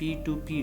P2P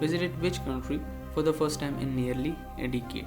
visited which country for the first time in nearly a decade?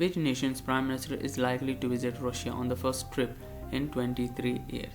Which nation's prime minister is likely to visit Russia on the first trip in 23 years?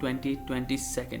2022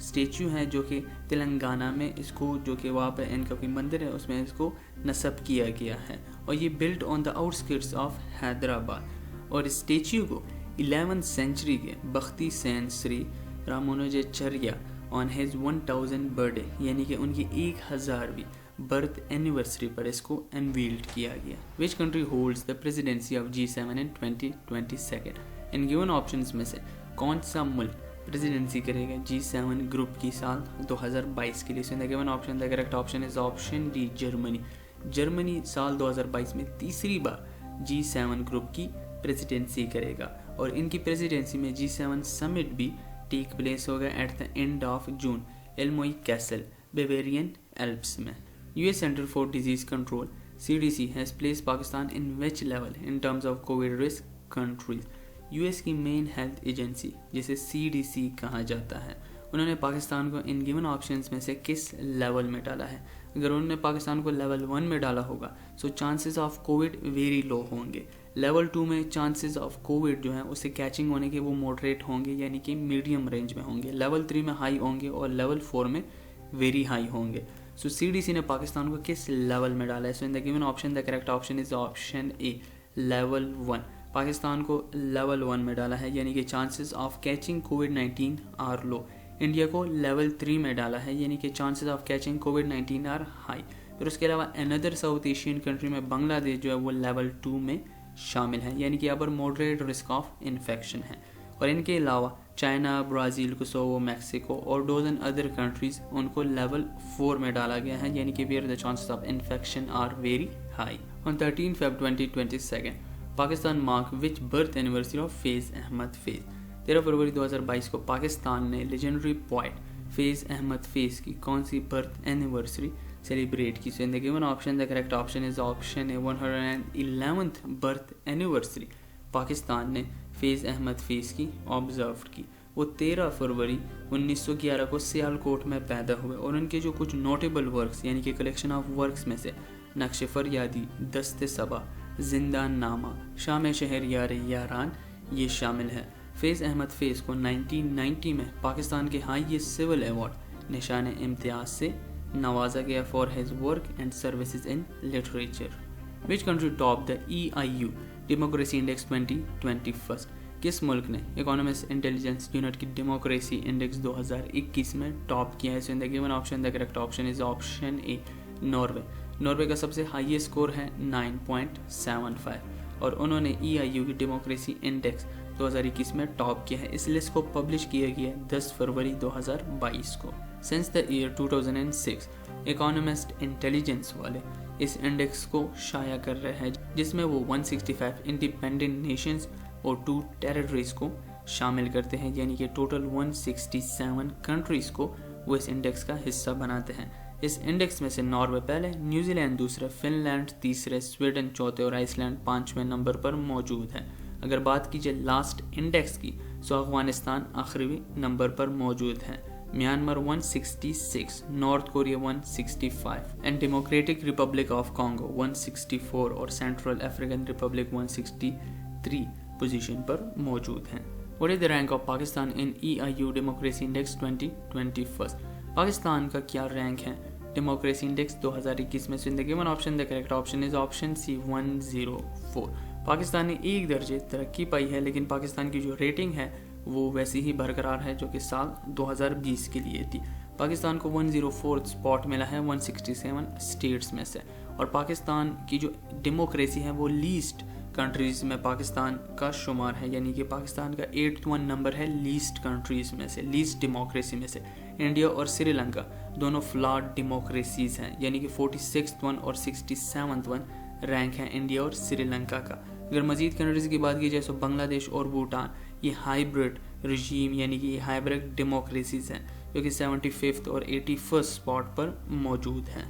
statue ہے جو کہ تلنگانہ میں اس کو جو کہ وہاں پہ ان کا کوئی مندر ہے اس میں اس کو نصب کیا گیا ہے اور یہ built on the outskirts of Hyderabad اور اسٹیچو کو 11th سینچری کے بختی سین سری رامانوجاچاریہ آن ہیز 1000 برتھ ڈے یعنی کہ ان کی 1000ویں برتھ اینیورسری پر اس کو انویلڈ کیا گیا. Which country holds the presidency of G7 in 2022؟ In given options میں سے کون سا ملک پریزیڈنسی کرے گا G7 گروپ کی سال 2022 کے لیے؟ So in the given option the correct option is option D Germany. Germany سال 2022 میں تیسری بار G7 گروپ کی پریزیڈنسی کرے گا اور ان کی پریزیڈنسی میں G7 سمٹ بھی ٹیک پلیس ہوگا at the end of June Elmau castle Bavarian Alps میں. US Center for Disease Control CDC has placed Pakistan in which level in terms of COVID risk countries؟ US کی مین health agency جسے CDC کہا جاتا ہے انہوں نے پاکستان کو in given options میں سے کس لیول میں ڈالا ہے؟ اگر انہوں نے پاکستان کو لیول 1 میں ڈالا ہوگا so chances of COVID very low ہوں گے. لیول 2 میں چانسز آف کووڈ جو ہیں اسے کیچنگ ہونے کے وہ موڈریٹ ہوں گے یعنی کہ میڈیم رینج میں ہوں گے. لیول 3 میں ہائی ہوں گے اور لیول 4 میں ویری ہائی ہوں گے. سو CDC نے پاکستان کو کس لیول میں ڈالا ہے؟ So in the given option the correct option is option A level 1. Pakistan کو لیول 1 میں ڈالا ہے یعنی کہ chances of catching COVID-19 are low. India کو لیول 3 میں ڈالا ہے یعنی کہ chances of catching COVID-19 are high. پھر اس کے علاوہ اندر ساؤتھ ایشین کنٹری میں بنگلہ دیش جو ہے وہ لیول 2 میں شامل ہیں یعنی کہ یہاں پر ماڈریٹ رسک آف انفیکشن ہے. اور ان کے علاوہ چائنا، برازیل، کوسوو، میکسیکو اور ڈوزن ادر کنٹریز ان کو لیول 4 میں ڈالا گیا ہے یعنی کہ where the chances of infection are very high. On 13 Feb 2022 Pakistan mark which birth anniversary of Faiz Ahmad Faiz? 13 فروری 2022 کو پاکستان نے لیجنڈری پوائٹ فیض احمد فیض کی کون سی برتھ اینیورسری سیلیبریٹ کی؟ So in the given option the correct option is option A 111th birth anniversary Pakistan نے فیض احمد فیض کی observe کی. وہ 13 فروری 1911 کو سیالکوٹ میں پیدا ہوئے اور ان کے جو کچھ نوٹیبل ورکس یعنی کہ کلیکشن آف ورکس میں سے نقش فریادی، دست صبا، زندان نامہ، شام شہر یار یاران یہ شامل ہے. فیض احمد فیض کو 1990 میں پاکستان کے ہائیسٹ سول ایوارڈ نشان امتیاز سے نوازا گیا for his work and services in literature. Which country top the EIU democracy index 2021؟ کس ملک نے اکانومسٹ انٹیلیجنس یونٹ کی ڈیموکریسی انڈیکس 2021 میں ٹاپ کیا ہے؟ So in the given option the correct option is option A Norway. Norway کا سب سے ہائیسٹ اسکور ہے 9.75 اور انہوں نے EIU کی ڈیموکریسی انڈیکس 2021 میں ٹاپ کیا ہے. اس لسٹ کو پبلش کیا گیا 10 فروری 2022 کو. Since the year 2006 Economist Intelligence والے اس انڈیکس کو شائع کر رہے ہیں جس میں وہ 165 انڈیپینڈنٹ نیشنز اور 2 ٹیریٹریز کو شامل کرتے ہیں یعنی کہ ٹوٹل 167 کنٹریز کو وہ اس انڈیکس کا حصہ بناتے ہیں. اس انڈیکس میں سے ناروے پہلے، نیوزی لینڈ دوسرے، فن لینڈ تیسرے، سویڈن چوتھے اور آئس لینڈ 5ویں نمبر پر موجود ہے. اگر بات کیجیے لاسٹ انڈیکس کی سو افغانستان آخری نمبر پر موجود ہے، Myanmar 166، north Korea 165 and democratic republic of Congo 164 اور سینٹرل افریقن ریپبلک 163 پوزیشن پر موجود ہیں. What is the rank of Pakistan in EIU democracy index 2021؟ Pakistan کا کیا رینک ہے ڈیموکریسی انڈیکس 2021 میں؟ So in the given option the correct option is option C 104. Pakistan نے ایک درجے ترقی پائی ہے لیکن پاکستان کی جو ریٹنگ ہے وہ ویسی ہی برقرار ہے جو کہ سال 2020 کے لیے تھی. پاکستان کو 104 اسپاٹ ملا ہے 167 اسٹیٹس میں سے اور پاکستان کی جو ڈیموکریسی ہے وہ لیسٹ کنٹریز میں پاکستان کا شمار ہے یعنی کہ پاکستان کا 81 نمبر ہے لیسٹ کنٹریز میں سے، لیسٹ ڈیموکریسی میں سے. انڈیا اور سری لنکا دونوں فلاٹ ڈیموکریسیز ہیں یعنی کہ 46th ون اور 67th ون رینک ہے انڈیا اور سری لنکا کا. اگر مزید کنٹریز کی بات کی جائے تو بنگلہ دیش اور بھوٹان یہ ہائیبرڈ رجیم یعنی کہ یہ ہائیبرڈ ڈیموکریسیز ہیں جو کہ 75th اور 81st اسپاٹ پر موجود ہیں.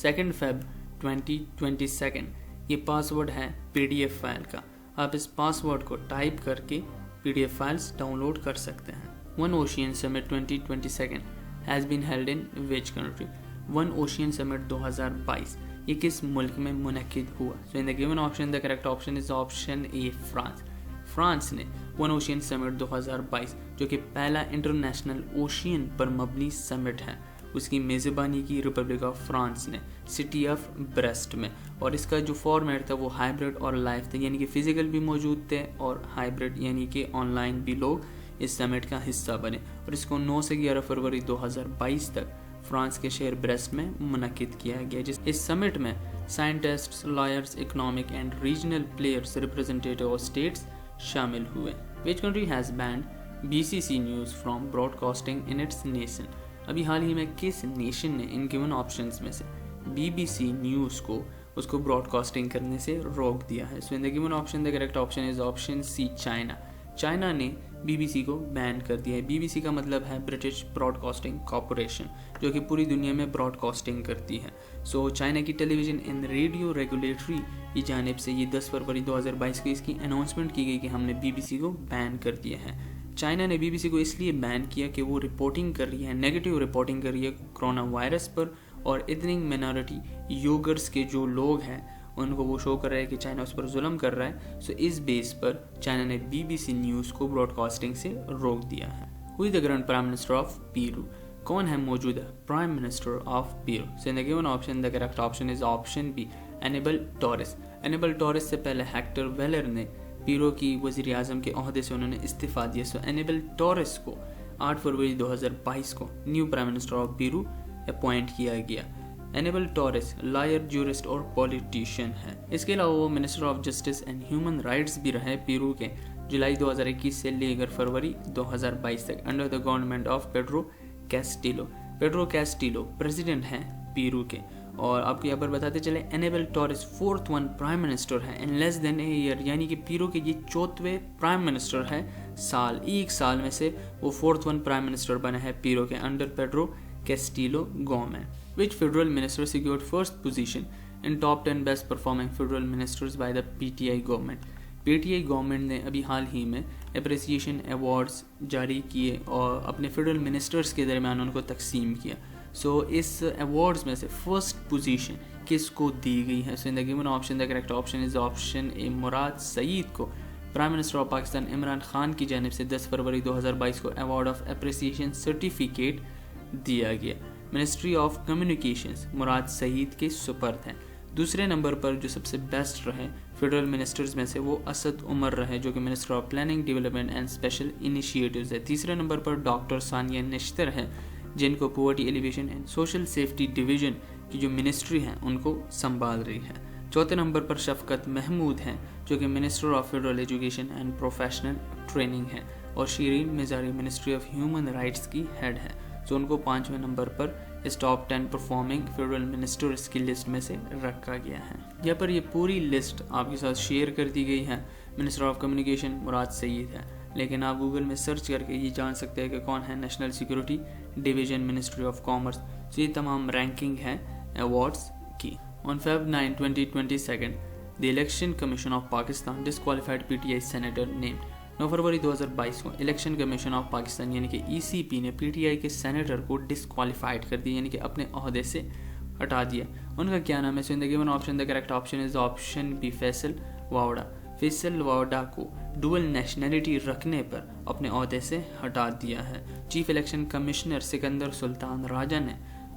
2 فیب 2022 یہ پاس ورڈ ہے PDF فائل کا. آپ اس پاس ورڈ کو ٹائپ کر کے PDF فائلز ڈاؤن لوڈ کر سکتے ہیں. One Ocean Summit 2022 has been held in which country؟ One Ocean Summit 2022 یہ کس ملک میں منعقد ہوا؟ So in the given option the correct option is option A France. France نے ون اوشین سمٹ 2022 جو کہ پہلا انٹرنیشنل اوشین پر مبنی سمٹ ہے اس کی میزبانی کی ریپبلک آف فرانس نے سٹی آف بریسٹ میں، اور اس کا جو فارمیٹ تھا وہ ہائبرڈ اور لائیو تھا، یعنی کہ فزیکل بھی موجود تھے اور ہائبرڈ یعنی کہ آن لائن بھی لوگ اس سمٹ کا حصہ بنے، اور اس کو 9 سے 11 فروری 2022 تک فرانس کے شہر بریسٹ میں منعقد کیا گیا. اس سمٹ میں scientists, lawyers, economic and regional players, representative of states شامل ہوئے. Which country has banned BCC news from broadcasting in its nation؟ ابھی حال ہی میں کس نیشن نے ان گیون آپشنز میں سے BBC نیوز کو اس کو براڈ کاسٹنگ کرنے سے روک دیا ہے؟ So in the given option the correct option is option C, China. China نے BBC کو بین کر دیا ہے. BBC کا مطلب ہے برٹش براڈ کاسٹنگ کارپوریشن، جو کہ پوری دنیا میں براڈ کاسٹنگ کرتی ہے. سو چائنا کی ٹیلی ویژن اینڈ ریڈیو ریگولیٹری کی جانب سے یہ 10 فروری 2022 کو اس کی اناؤنسمنٹ کی گئی کہ ہم نے BBC کو بین کر دیا ہے. چائنا نے BBC کو اس لیے بین کیا کہ وہ رپورٹنگ کر رہی ہے، نیگیٹو رپورٹنگ کر رہی ہے کرونا وائرس پر، اور ایتھنک مائنورٹی یوگرس کے جو لوگ ہیں ان کو وہ شو کر رہا ہے کہ چائنا اس پر ظلم کر رہا ہے. سو اس بیس پر چائنا نے BBC نیوز کو براڈ کاسٹنگ سے روک دیا ہے. Who is the current prime minister of Peru? کون ہے موجودہ prime minister of Peru? So in the given option the correct option is option B, Anibal Torres. Anibal Torres سے پہلے ہیکٹر ویلر نے پیرو کی وزیر اعظم کے عہدے سے انہوں نے استعفیٰ دیا. سو اینیبل ٹورس کو 8 فروری 2022 کو new prime minister of Peru appoint کیا گیا. اینیبل ٹورس لائر، جورسٹ اور پولیٹیشین ہے. اس کے علاوہ وہ minister of justice and human rights بھی رہے پیرو کے جولائی 2021 سے لے کر فروری 2022 تک under the government of Pedro Castillo. Pedro Castillo president ہیں پیرو کے. اور آپ کو یہاں پر بتاتے چلے enable tours 4th prime minister ہے ان لیس دین اے ایئر، یعنی کہ پیرو کے یہ 4ویں پرائم منسٹر ہے ایک سال میں سے وہ 4th پرائم منسٹر بنا ہے پیرو کے under Pedro Castillo government. Which federal minister secured first position in top 10 best performing federal ministers by the PTI government؟ PTI government نے ابھی حال ہی میں اپریسیشن ایوارڈز جاری کیے اور اپنے فیڈرل منسٹرز کے درمیان ان کو تقسیم کیا. سو اس ایوارڈز میں سے فرسٹ پوزیشن کس کو دی گئی ہے؟ So in the given option the correct option is option A, Murad Saeed کو prime minister of Pakistan Imran Khan کی جانب سے 10 فروری 2022 کو ایوارڈ آف اپریسیشن سرٹیفکیٹ دیا گیا. منسٹری آف کمیونیکیشنز مراد سعید کے سپرد ہیں. دوسرے نمبر پر جو سب سے بیسٹ رہے فیڈرل منسٹرز میں سے وہ اسد عمر رہے جو کہ minister of planning, development and special initiatives ہے. تیسرے نمبر پر ڈاکٹر ثانیہ نشتر ہے جن کو poverty alleviation and social safety division کی جو منسٹری ہیں ان کو سنبھال رہی ہے. چوتھے نمبر پر شفقت محمود ہیں جو کہ minister of federal education and professional training ہے، اور شیرین مزاری منسٹری آف ہیومن رائٹس کی ہیڈ ہے. تو ان کو 5ویں نمبر پر اس ٹاپ 10 پرفارمنگ فیڈرل منسٹرز کی لسٹ میں سے رکھا گیا ہے. یہاں پر یہ پوری لسٹ آپ کے ساتھ شیئر کر دی گئی ہے. منسٹر آف کمیونیکیشن مراد سعید ہے، لیکن آپ گوگل میں سرچ کر کے یہ جان سکتے ہیں کہ کون ہے national security division, ministry of commerce. تو یہ تمام رینکنگ ہے ایوارڈز کی. آن Feb 9, 2022 the Election Commission of Pakistan disqualified PTI senator named. 9 فروری 2022 کو الیکشن کمیشن آف پاکستان یعنی کہ ECP نے PTI کے سینیٹر کو ڈسکوالیفائڈ کر دیا، یعنی کہ اپنے عہدے سے ہٹا دیا. ان کا کیا نام ہے؟ So in the given option the correct option is option B, Faisal Vawda. Faisal Vawda کو ڈوئل نیشنلٹی رکھنے پر اپنے عہدے سے ہٹا دیا ہے. چیف الیکشن کمشنر سکندر سلطان راجہ نے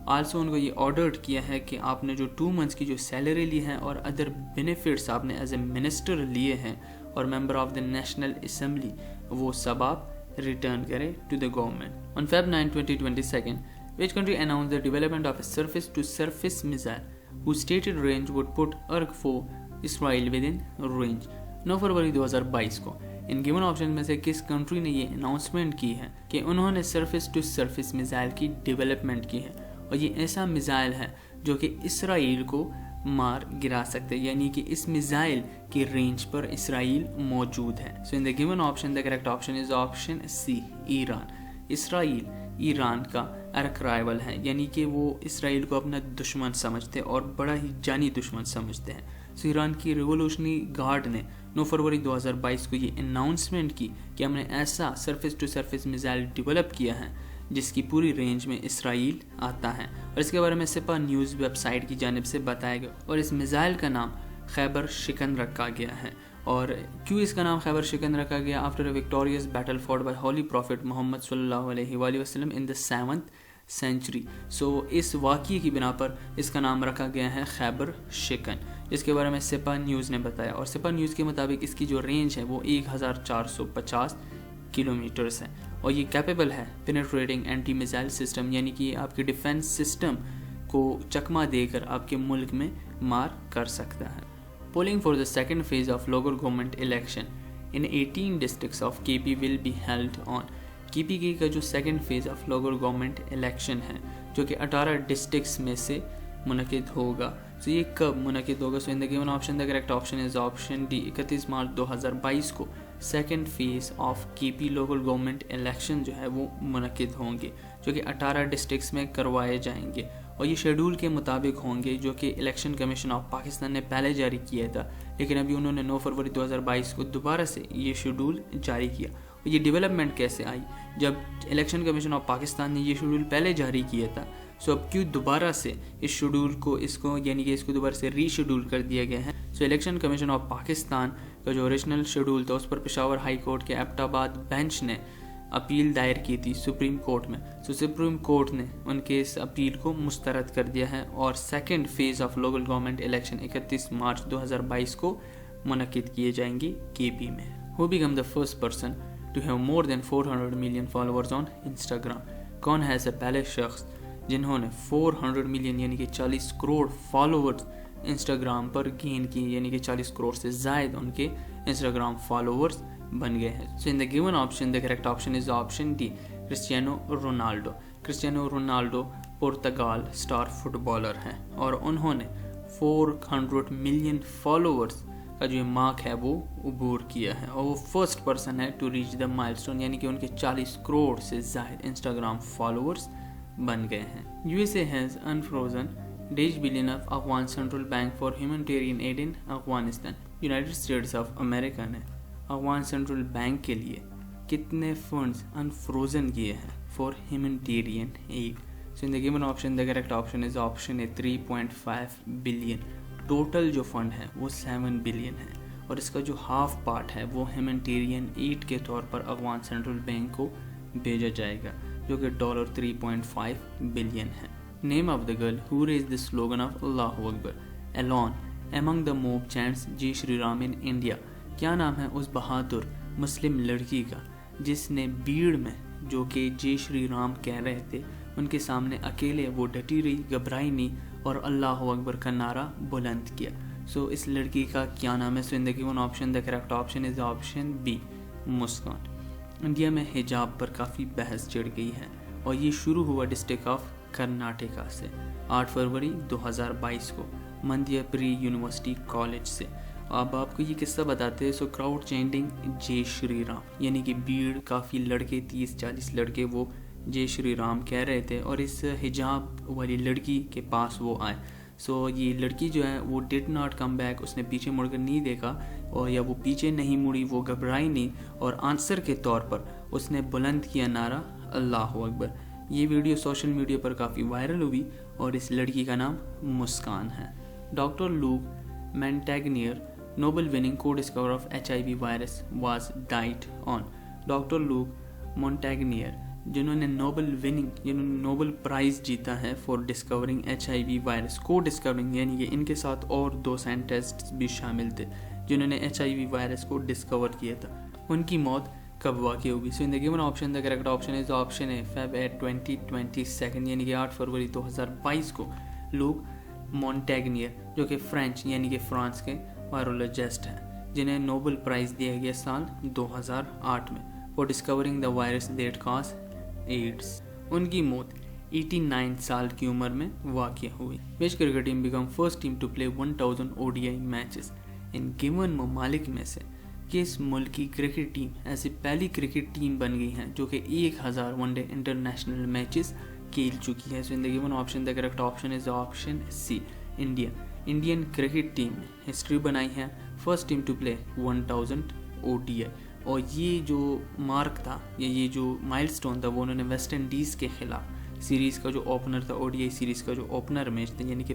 آلسو ان کو یہ آرڈرڈ کیا ہے کہ آپ نے جو 2 منتھس کی جو سیلری لی ہے اور ادر بینیفٹس آپ نے ایز اے منسٹر لیے ہیں اور member of the national assembly, وہ سب آپ ریٹرن کریں to the government. On Feb 9, 2022 which country announced the development of a surface-to-surface missile whose stated range would put Ark-4 Israel within range؟ 9 فروری 2022 کو in given option میں سے کس country نے یہ اناؤنسمنٹ کی ہے کہ انہوں نے سرفیس ٹو سرفیس میزائل کی ڈیولپمنٹ کی ہے، اور یہ ایسا میزائل ہے جو کہ اسرائیل کو مار گرا سکتے، یعنی کہ اس میزائل کی رینج پر اسرائیل موجود ہے. So in the given option the correct option is option C, Iran. Israel Iran کا ارک رائیول ہے، یعنی کہ وہ اسرائیل کو اپنا دشمن سمجھتے اور بڑا ہی جانی دشمن سمجھتے ہیں. سو ایران کی ریولوشنری گارڈ نے 9 فروری 2022 کو یہ اناؤنسمنٹ کی کہ ہم نے ایسا surface to surface missile develop کیا ہے جس کی پوری رینج میں اسرائیل آتا ہے، اور اس کے بارے میں سپا نیوز ویب سائٹ کی جانب سے بتایا گیا، اور اس میزائل کا نام خیبر شکن رکھا گیا ہے. اور کیوں اس کا نام خیبر شکن رکھا گیا؟ After a victorious battle fought by holy prophet Muhammad صلی اللہ علیہ وآلہ وسلم ان دا 7th سینچری. سو اس واقعے کی بنا پر اس کا نام رکھا گیا ہے خیبر شکن، جس کے بارے میں سپا نیوز نے بتایا. اور سپا نیوز کے مطابق اس کی جو رینج ہے وہ 1450 کلومیٹرز ہے، اور یہ کیپیبل ہے پینیٹریٹنگ اینٹی میزائل سسٹم، یعنی کہ آپ کے ڈیفنس سسٹم کو چکما دے کر آپ کے ملک میں مار کر سکتا ہے. Polling for the second phase of local government election in 18 districts of کے پی ول بی ہیلڈ آن. کے پی کے کا جو second phase of local government election ہے جو کہ 18 ڈسٹرکٹس میں سے منعقد ہوگا. تو یہ کب منعقد ہوگا؟ So in the given option the correct option is option D. 31 March 2022 کو سیکنڈ فیز آف کے پی لوکل گورنمنٹ الیکشن جو ہے وہ منعقد ہوں گے، جو کہ 18 ڈسٹرکٹس میں کروائے جائیں گے، اور یہ شیڈول کے مطابق ہوں گے جو کہ الیکشن کمیشن آف پاکستان نے پہلے جاری کیا تھا، لیکن ابھی انہوں نے 9 فروری 2022 کو دوبارہ سے یہ شیڈول جاری کیا. اور یہ ڈیولپمنٹ کیسے آئی؟ جب الیکشن کمیشن آف پاکستان نے یہ شیڈول پہلے جاری کیا تھا، سو اب کیوں دوبارہ سے اس شیڈول کو یعنی کہ اس کو دوبارہ سے ری شیڈول کر دیا گیا ہے؟ سو الیکشن کمیشن آف پاکستان کا جو اوریجنل شیڈول تھا اس پر پشاور ہائی کورٹ کے ایبٹ آباد بینچ نے اپیل دائر کی تھی سپریم کورٹ میں. سو سپریم کورٹ نے ان کے اس اپیل کو مسترد کر دیا ہے، اور second phase of local government election 31 March 2022 کو منعقد کیے جائیں گے کے پی میں. Who become the first person to have more than 400 million followers on Instagram? کون ہے ایسے پہلے شخص جنہوں نے 400 ملین یعنی کہ 40 کروڑ فالوورز انسٹاگرام پر گین کی، یعنی کہ 40 کروڑ سے زائد ان کے انسٹاگرام فالوورز بن گئے ہیں. So in the given option the correct option is option D Cristiano Ronaldo. Cristiano Ronaldo پرتگال اسٹار فٹ بالر ہیں، اور انہوں نے 400 ملین فالوورز کا جو مارک ہے وہ عبور کیا ہے، اور وہ فرسٹ پرسن ہے ٹو ریچ دا مائل اسٹون، یعنی کہ ان کے 40 کروڑ سے زائد انسٹاگرام فالوورز بن گئے ہیں. U S A has unfrozen $1.5 billion of Afghan central bank for humanitarian aid in Afghanistan. United States of America نے افغان سینٹرل بینک کے لیے کتنے فنڈز انفروزن کیے ہیں for humanitarian aid? So in the given option the correct option is option A 3.5 billion. Total جو fund ہے وہ 7 billion ہے، اور اس کا جو ہاف پارٹ ہے وہ ہیومینٹیرین ایڈ کے طور پر افغان سینٹرل بینک کو بھیجا جائے گا، جو کہ $3.5 بلین ہے. Name of the girl who raise the slogan of اللہ اکبر alone among the mob chants Jai Shri Ram in India. کیا نام ہے اس بہادر مسلم لڑکی کا جس نے بھیڑ میں جو کہ جے شری رام کہہ رہے تھے ان کے سامنے اکیلے وہ ڈٹی رہی، گھبرائی نہیں، اور اللہ اکبر کا نعرہ بلند کیا؟ سو اس لڑکی کا کیا نام ہے؟ So in the given option the correct option is option B Muskan. India میں حجاب پر کافی بحث چڑھ گئی ہے، اور یہ شروع ہوا ڈسٹرکٹ آف کرناٹکا سے 8 فروری 2022 کو مندیا پری یونیورسٹی کالج سے. اب آپ کو یہ قصہ بتاتے ہیں. سو کراؤڈ چینٹنگ جے شری رام، یعنی کہ بھیڑ کافی لڑکے 30-40 لڑکے وہ جے شری رام کہہ رہے تھے، اور اس حجاب والی لڑکی کے پاس وہ آئے. سو یہ لڑکی جو ہے وہ ڈڈ ناٹ کم بیک، اس نے پیچھے مڑ کر نہیں دیکھا، اور یا وہ پیچھے نہیں مڑی، وہ گھبرائی نہیں، اور آنسر کے طور پر اس نے بلند کیا نعرہ اللہ اکبر. یہ ویڈیو سوشل میڈیا پر کافی وائرل ہوئی، اور اس لڑکی کا نام مسکان ہے. Doctor Luc Montagnier Nobel winning co discover of HIV virus was died on. Doctor Luc Montagnier جنہوں نے نوبل پرائز جیتا ہے for discovering HIV virus, co discovering یعنی کہ ان کے ساتھ اور 2 سائنٹسٹ بھی شامل تھے جنہوں نے HIV وائرس کو ڈسکور کیا تھا. ان کی موت کب واقع ہوگی؟ So in the given option the correct option is option A February 2022 یعنی کہ 8 فروری 2022 کو لوک مونٹیگنیئر جو کہ فرینچ یعنی کہ فرانس کے وائرولوجسٹ ہیں، جنہیں نوبل پرائز دیا گیا سال 2008 میں for discovering the virus that cause AIDS. ان کی موت 89 سال کی عمر میں واقع ہوئی. Which cricket team become first team to play 1000 ODI matches in given ممالک میں سے کس ملک کی کرکٹ ٹیم ایسی پہلی کرکٹ ٹیم بن گئی ہیں جو کہ 1000 ون ڈے انٹرنیشنل میچز کھیل چکی ہے؟ So in the given option the correct option is option C India. Indian cricket team نے ہسٹری بنائی ہے، first team to play 1000 ODI. اور یہ جو مارک تھا یا یہ جو مائل سٹون تھا وہ انہوں نے ویسٹ انڈیز کے خلاف سیریز کا جو اوپنر تھا، ODI سیریز کا جو اوپنر میچ تھا، یعنی کہ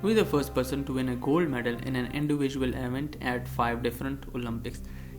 Who is the first person to win a gold medal in an individual event at 5 different Olympics?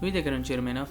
Who is the current chairman of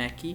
Macky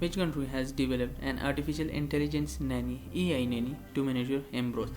Which country has developed an artificial intelligence nanny AI nanny to monitor embryos?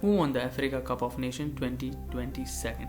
Who won the Africa Cup of Nations 2022?